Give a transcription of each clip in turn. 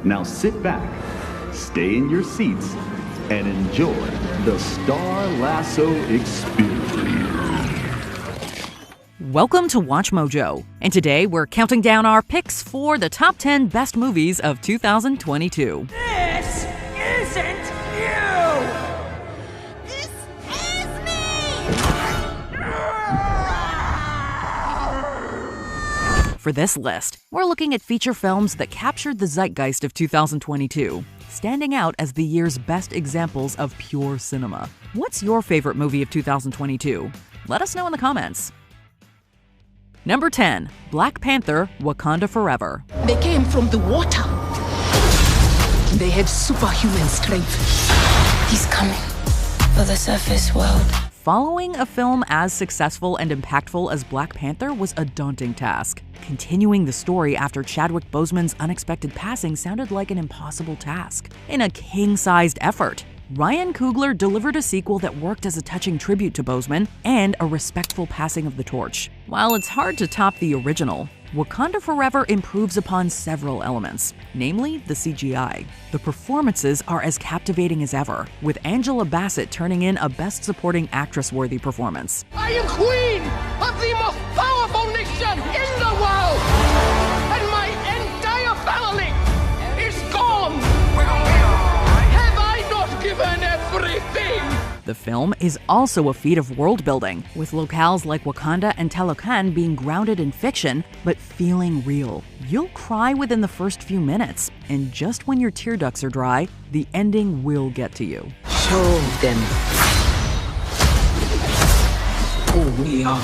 Now sit back, stay in your seats, and enjoy the Star Lasso experience. Welcome to Watch Mojo, and today we're counting down our picks for the top 10 best movies of 2022. This isn't you! This is me! For this list, we're looking at feature films that captured the zeitgeist of 2022, standing out as the year's best examples of pure cinema. What's your favorite movie of 2022? Let us know in the comments. Number 10, Black Panther: Wakanda Forever. They came from the water. They have superhuman strength. He's coming for the surface world. Following a film as successful and impactful as Black Panther was a daunting task. Continuing the story after Chadwick Boseman's unexpected passing sounded like an impossible task. In a king-sized effort, Ryan Coogler delivered a sequel that worked as a touching tribute to Boseman and a respectful passing of the torch. While it's hard to top the original, Wakanda Forever improves upon several elements, namely the CGI. The performances are as captivating as ever, with Angela Bassett turning in a Best Supporting Actress-worthy performance. I am queen of the most powerful nation in the world! And my entire family is gone! Have I not given everything? The film is also a feat of world building, with locales like Wakanda and Talocan being grounded in fiction, but feeling real. You'll cry within the first few minutes, and just when your tear ducts are dry, the ending will get to you. Show them who we are.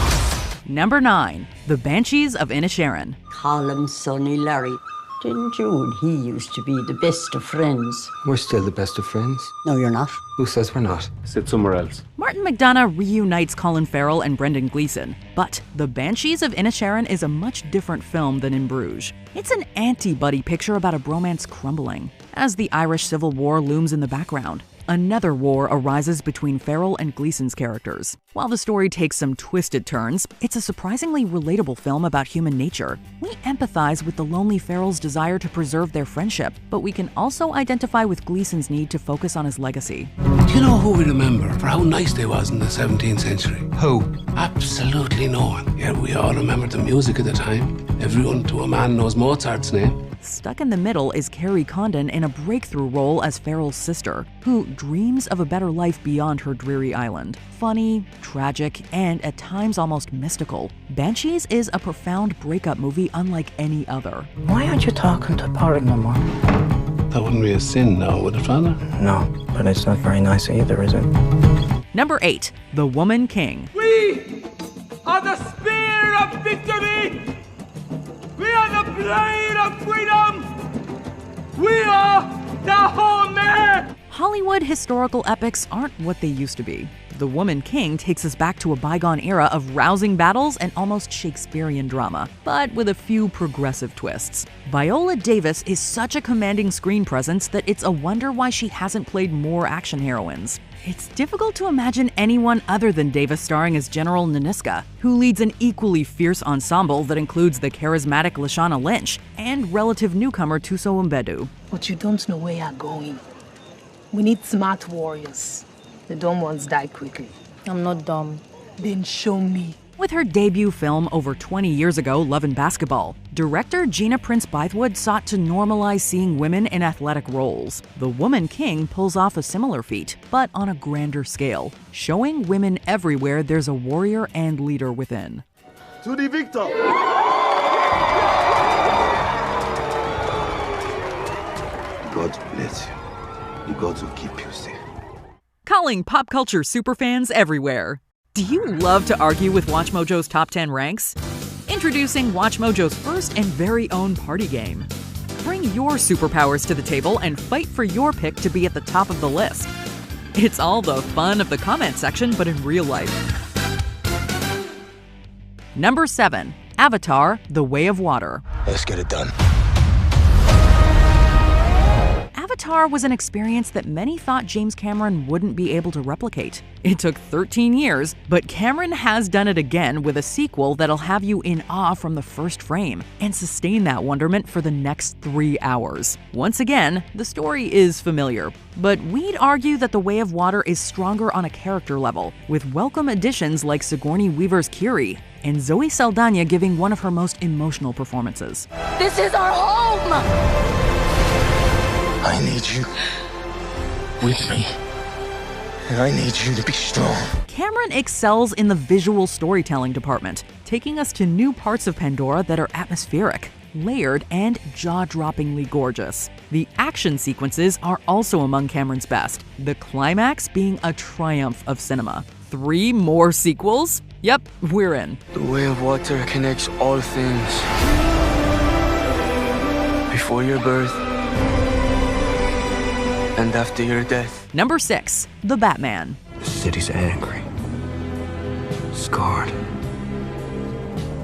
Number 9, The Banshees of Inisherin. Callum, Sonny, Larry. Didn't you and he used to be the best of friends? We're still the best of friends. No, you're not. Who says we're not? Sit somewhere else. Martin McDonagh reunites Colin Farrell and Brendan Gleeson, but The Banshees of Inisherin is a much different film than In Bruges. It's an anti-buddy picture about a bromance crumbling. As the Irish Civil War looms in the background, another war arises between Farrell and Gleeson's characters. While the story takes some twisted turns, it's a surprisingly relatable film about human nature. We empathize with the lonely Farrell's desire to preserve their friendship, but we can also identify with Gleeson's need to focus on his legacy. Do you know who we remember for how nice they was in the 17th century? Who? Absolutely no one. Yet we all remember the music of the time. Everyone to a man knows Mozart's name. Stuck in the middle is Carrie Condon in a breakthrough role as Farrell's sister, who dreams of a better life beyond her dreary island. Funny, tragic, and at times almost mystical, Banshees is a profound breakup movie unlike any other. Why aren't you talking to Porrick no more? That wouldn't be a sin now, would it, Father? No, but it's not very nice either, is it? Number 8, The Woman King. We are the spear of victory! We are the blade of freedom! We are the whole man! Hollywood historical epics aren't what they used to be. The Woman King takes us back to a bygone era of rousing battles and almost Shakespearean drama, but with a few progressive twists. Viola Davis is such a commanding screen presence that it's a wonder why she hasn't played more action heroines. It's difficult to imagine anyone other than Davis starring as General Nanisca, who leads an equally fierce ensemble that includes the charismatic Lashana Lynch and relative newcomer Tuso Mbedu. But you don't know where you're going. We need smart warriors. The dumb ones die quickly. I'm not dumb. Then show me. With her debut film over 20 years ago, Love and Basketball, director Gina Prince Bythewood sought to normalize seeing women in athletic roles. The Woman King pulls off a similar feat, but on a grander scale, showing women everywhere there's a warrior and leader within. To the victor! God bless you. The gods will keep you safe. Calling pop culture superfans everywhere. Do you love to argue with WatchMojo's top 10 ranks? Introducing WatchMojo's first and very own party game. Bring your superpowers to the table and fight for your pick to be at the top of the list. It's all the fun of the comment section, but in real life. Number 7, Avatar: The Way of Water. Let's get it done. Avatar was an experience that many thought James Cameron wouldn't be able to replicate. It took 13 years, but Cameron has done it again with a sequel that'll have you in awe from the first frame and sustain that wonderment for the next 3 hours. Once again, the story is familiar, but we'd argue that The Way of Water is stronger on a character level, with welcome additions like Sigourney Weaver's Kiri and Zoe Saldana giving one of her most emotional performances. This is our home! I need you with me. And I need you to be strong. Cameron excels in the visual storytelling department, taking us to new parts of Pandora that are atmospheric, layered, and jaw-droppingly gorgeous. The action sequences are also among Cameron's best, the climax being a triumph of cinema. 3 more sequels? Yep, we're in. The Way of Water connects all things. Before your birth and after your death. Number 6, The Batman. The city's angry. Scarred.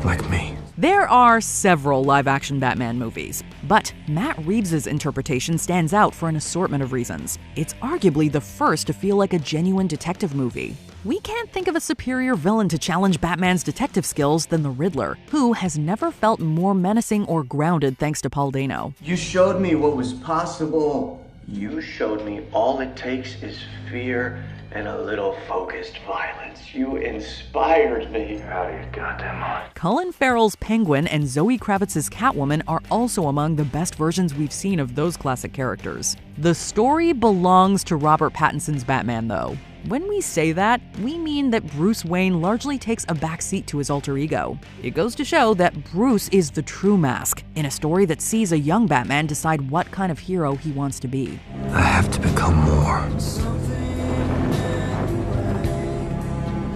Like me. There are several live-action Batman movies, but Matt Reeves' interpretation stands out for an assortment of reasons. It's arguably the first to feel like a genuine detective movie. We can't think of a superior villain to challenge Batman's detective skills than the Riddler, who has never felt more menacing or grounded thanks to Paul Dano. You showed me what was possible. You showed me all it takes is fear and a little focused violence. You inspired me. You're out of your goddamn mind. Colin Farrell's Penguin and Zoe Kravitz's Catwoman are also among the best versions we've seen of those classic characters. The story belongs to Robert Pattinson's Batman, though. When we say that, we mean that Bruce Wayne largely takes a backseat to his alter ego. It goes to show that Bruce is the true Mask, in a story that sees a young Batman decide what kind of hero he wants to be. I have to become more.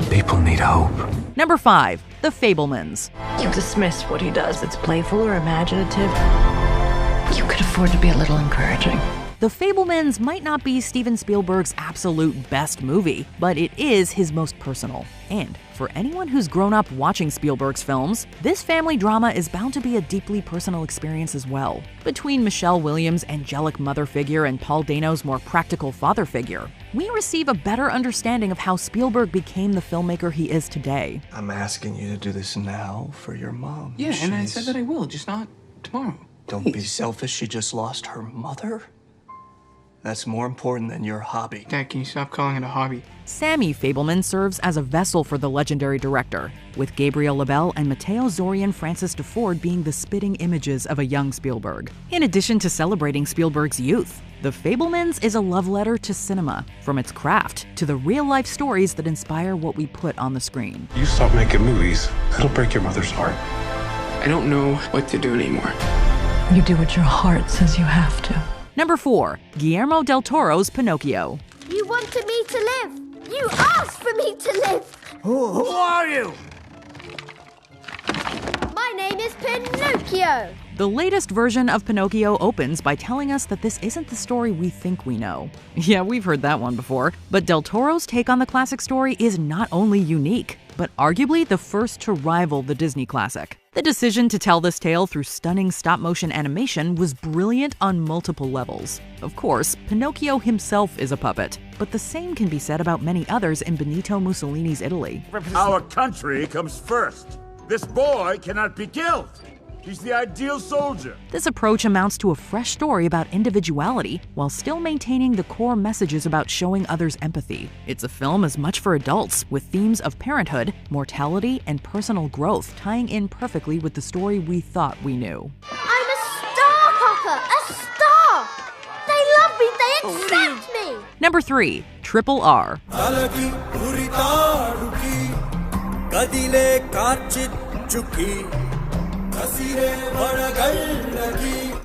People need hope. Number 5, The Fabelmans. You dismiss what he does that's playful or imaginative. You could afford to be a little encouraging. The Fabelmans might not be Steven Spielberg's absolute best movie, but it is his most personal. And for anyone who's grown up watching Spielberg's films, this family drama is bound to be a deeply personal experience as well. Between Michelle Williams' angelic mother figure and Paul Dano's more practical father figure, we receive a better understanding of how Spielberg became the filmmaker he is today. I'm asking you to do this now for your mom. Yeah, and I said that I will, just not tomorrow. Don't be selfish. She just lost her mother. That's more important than your hobby. Dad, can you stop calling it a hobby? Sammy Fabelman serves as a vessel for the legendary director, with Gabriel Labelle and Matteo Zorian Francis DeFord being the spitting images of a young Spielberg. In addition to celebrating Spielberg's youth, The Fabelmans is a love letter to cinema, from its craft to the real-life stories that inspire what we put on the screen. You stop making movies, it'll break your mother's heart. I don't know what to do anymore. You do what your heart says you have to. Number 4, Guillermo del Toro's Pinocchio. You wanted me to live. You asked for me to live. Who are you? My name is Pinocchio. The latest version of Pinocchio opens by telling us that this isn't the story we think we know. Yeah, we've heard that one before, but Del Toro's take on the classic story is not only unique, but arguably the first to rival the Disney classic. The decision to tell this tale through stunning stop-motion animation was brilliant on multiple levels. Of course, Pinocchio himself is a puppet, but the same can be said about many others in Benito Mussolini's Italy. Our country comes first. This boy cannot be killed. He's the ideal soldier. This approach amounts to a fresh story about individuality while still maintaining the core messages about showing others empathy. It's a film as much for adults, with themes of parenthood, mortality, and personal growth tying in perfectly with the story we thought we knew. I'm a star, Papa! A star! They love me! They accept me! Number 3, Triple R.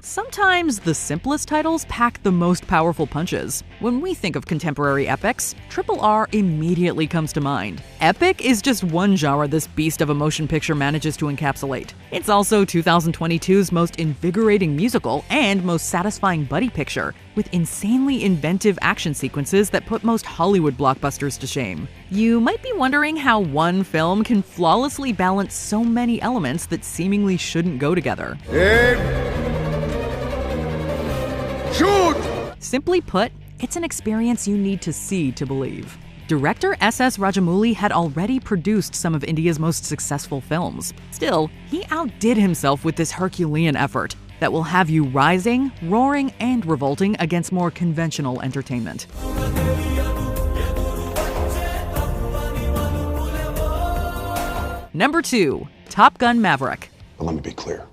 Sometimes the simplest titles pack the most powerful punches. When we think of contemporary epics, Triple R immediately comes to mind. Epic is just one genre this beast of a motion picture manages to encapsulate. It's also 2022's most invigorating musical and most satisfying buddy picture, with insanely inventive action sequences that put most Hollywood blockbusters to shame. You might be wondering how one film can flawlessly balance so many elements that seemingly shouldn't go together. Shoot! Simply put, it's an experience you need to see to believe. Director S.S. Rajamouli had already produced some of India's most successful films. Still, he outdid himself with this Herculean effort that will have you rising, roaring, and revolting against more conventional entertainment. Number 2, Top Gun: Maverick. But let me be clear.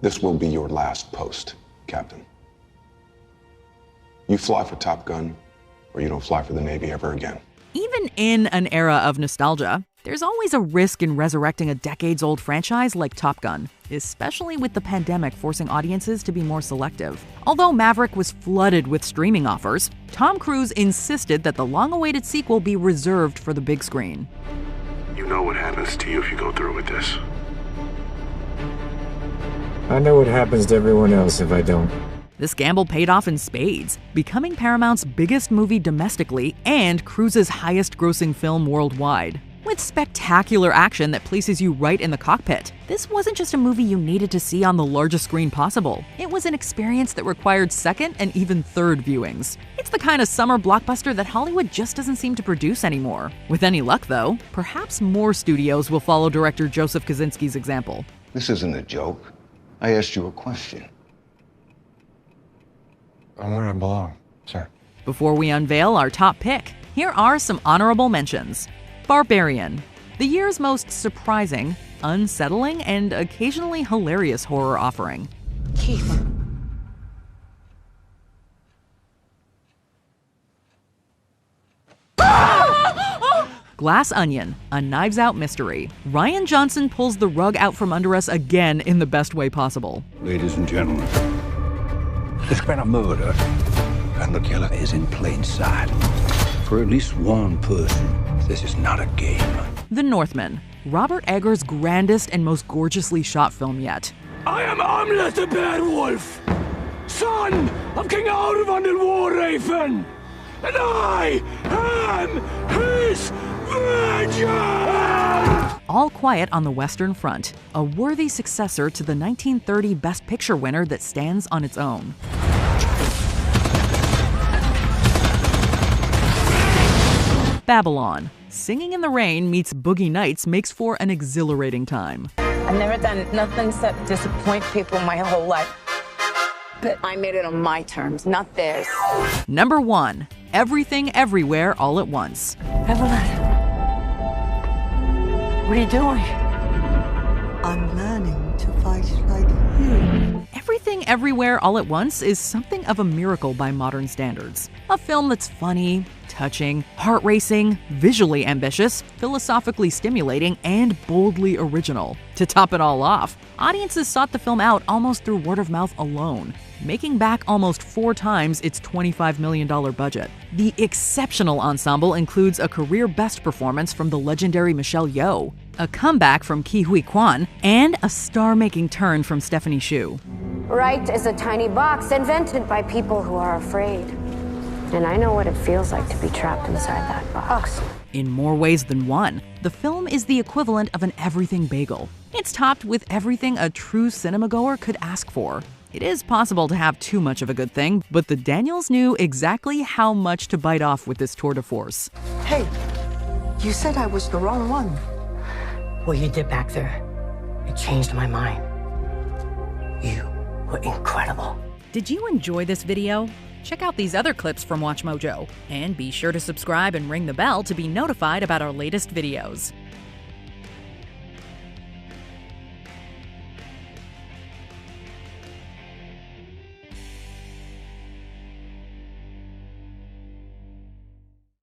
This will be your last post, Captain. You fly for Top Gun, or you don't fly for the Navy ever again. Even in an era of nostalgia, there's always a risk in resurrecting a decades-old franchise like Top Gun, especially with the pandemic forcing audiences to be more selective. Although Maverick was flooded with streaming offers, Tom Cruise insisted that the long-awaited sequel be reserved for the big screen. You know what happens to you if you go through with this. I know what happens to everyone else if I don't. This gamble paid off in spades, becoming Paramount's biggest movie domestically and Cruise's highest-grossing film worldwide. With spectacular action that places you right in the cockpit, this wasn't just a movie you needed to see on the largest screen possible. It was an experience that required second and even third viewings. It's the kind of summer blockbuster that Hollywood just doesn't seem to produce anymore. With any luck, though, perhaps more studios will follow director Joseph Kosinski's example. This isn't a joke. I asked you a question. I'm where I belong, sir. Before we unveil our top pick, here are some honorable mentions. Barbarian, the year's most surprising, unsettling, and occasionally hilarious horror offering. Keith. Glass Onion, a Knives Out mystery. Rian Johnson pulls the rug out from under us again in the best way possible. Ladies and gentlemen, there's been a murder, and the killer is in plain sight. For at least one person, this is not a game. The Northman, Robert Eggers' grandest and most gorgeously shot film yet. I am Amlet the Beowulf, son of King Aurvan the Warraven, and I am his virgin! All Quiet on the Western Front, a worthy successor to the 1930 Best Picture winner that stands on its own. Babylon, Singing in the Rain meets Boogie Nights makes for an exhilarating time. I've never done nothing except disappoint people my whole life. But I made it on my terms, not theirs. Number 1, Everything Everywhere All at Once. Evelyn, what are you doing? I'm learning to fight like you. Everything Everywhere All at Once is something of a miracle by modern standards. A film that's funny, touching, heart-racing, visually ambitious, philosophically stimulating, and boldly original. To top it all off, audiences sought the film out almost through word of mouth alone, making back almost 4 times its $25 million budget. The exceptional ensemble includes a career best performance from the legendary Michelle Yeoh, a comeback from Ke Huy Quan, and a star-making turn from Stephanie Hsu. Right is a tiny box invented by people who are afraid. And I know what it feels like to be trapped inside that box. In more ways than one, the film is the equivalent of an everything bagel. It's topped with everything a true cinema-goer could ask for. It is possible to have too much of a good thing, but the Daniels knew exactly how much to bite off with this tour de force. Hey, you said I was the wrong one. What you did back there, it changed my mind. You were incredible. Did you enjoy this video? Check out these other clips from WatchMojo, and be sure to subscribe and ring the bell to be notified about our latest videos.